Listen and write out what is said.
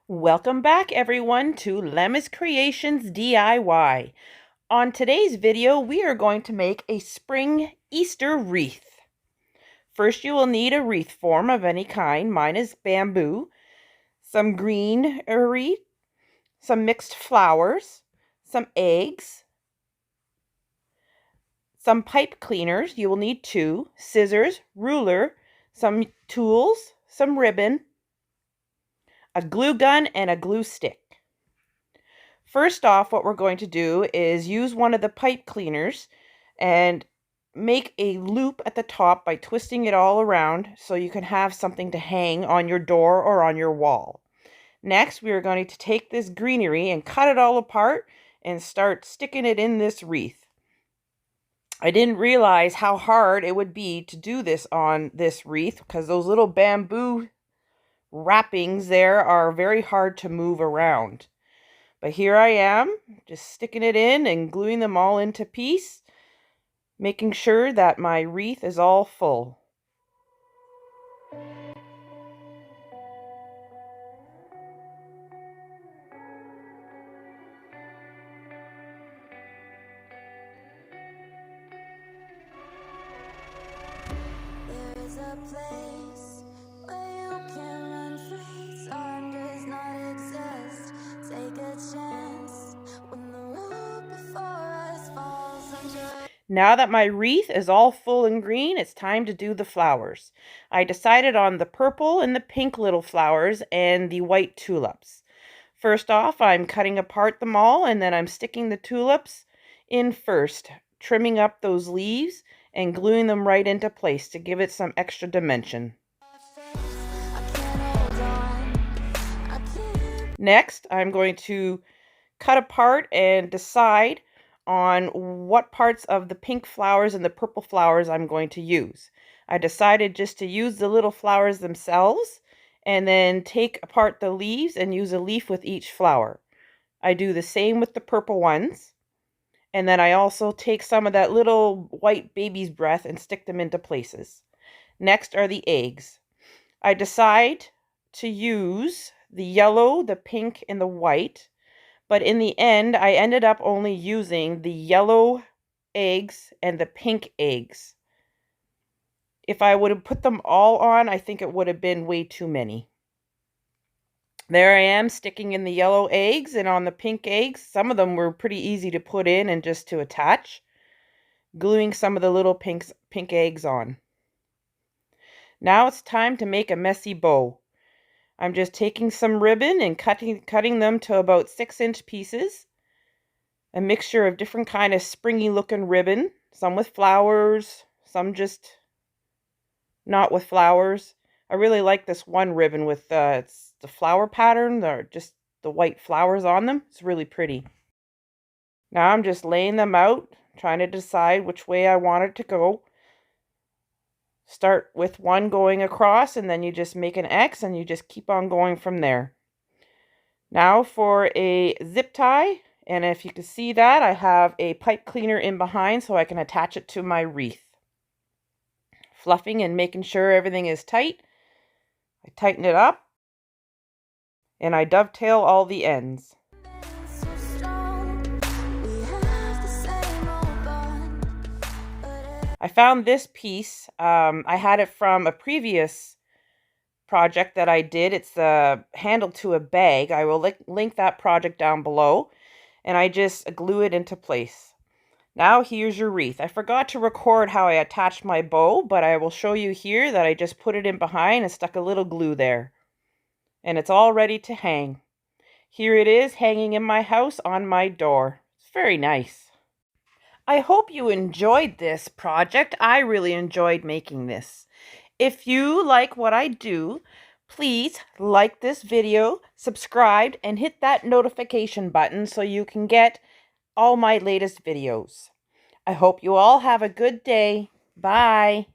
Welcome back everyone to Lama's Creations DIY. On today's video, we are going to make a spring Easter wreath. First, you will need a wreath form of any kind. Mine is bamboo, some green wreath, some mixed flowers, some eggs, some pipe cleaners. You will need 2, scissors, ruler, some tools, some ribbon, a glue gun, and a glue stick. First off, what we're going to do is use one of the pipe cleaners and make a loop at the top by twisting it all around so you can have something to hang on your door or on your wall. Next, we are going to take this greenery and cut it all apart and start sticking it in this wreath. I didn't realize how hard it would be to do this on this wreath because those little bamboo wrappings there are very hard to move around. But here I am, just sticking it in and gluing them all into piece, making sure that my wreath is all full. There is a place where you can run free. Time does not exist. Take a chance when the road before us falls under. Now that my wreath is all full and green, it's time to do the flowers. I decided on the purple and the pink little flowers and the white tulips. First off, I'm cutting apart them all and then I'm sticking the tulips in first, trimming up those leaves and gluing them right into place to give it some extra dimension. Next, I'm going to cut apart and decide on what parts of the pink flowers and the purple flowers I'm going to use. I decided just to use the little flowers themselves and then take apart the leaves and use a leaf with each flower. I do the same with the purple ones. And then I also take some of that little white baby's breath and stick them into places. Next are the eggs. I decide to use the yellow, the pink, and the white. But in the end, I ended up only using the yellow eggs and the pink eggs. If I would have put them all on, I think it would have been way too many. There I am sticking in the yellow eggs and on the pink eggs. Some of them were pretty easy to put in and just to attach. Gluing some of the little pink eggs on. Now it's time to make a messy bow. I'm just taking some ribbon and cutting them to about 6-inch pieces. A mixture of different kind of springy looking ribbon. Some with flowers, some just not with flowers. I really like this one ribbon with it's the flower pattern, just the white flowers on them. It's really pretty. Now I'm just laying them out, trying to decide which way I want it to go. Start with one going across and then you just make an X and you just keep on going from there. Now for a zip tie, and if you can see that, I have a pipe cleaner in behind so I can attach it to my wreath. Fluffing and making sure everything is tight. I tighten it up and I dovetail all the ends. I found this piece. I had it from a previous project that I did. It's the handle to a bag. I will link that project down below. And I just glue it into place. Now here's your wreath. I forgot to record how I attached my bow, but I will show you here that I just put it in behind and stuck a little glue there. And it's all ready to hang. Here it is hanging in my house on my door. It's very nice. I hope you enjoyed this project. I really enjoyed making this. If you like what I do, please like this video, subscribe, and hit that notification button so you can get all my latest videos. I hope you all have a good day. Bye.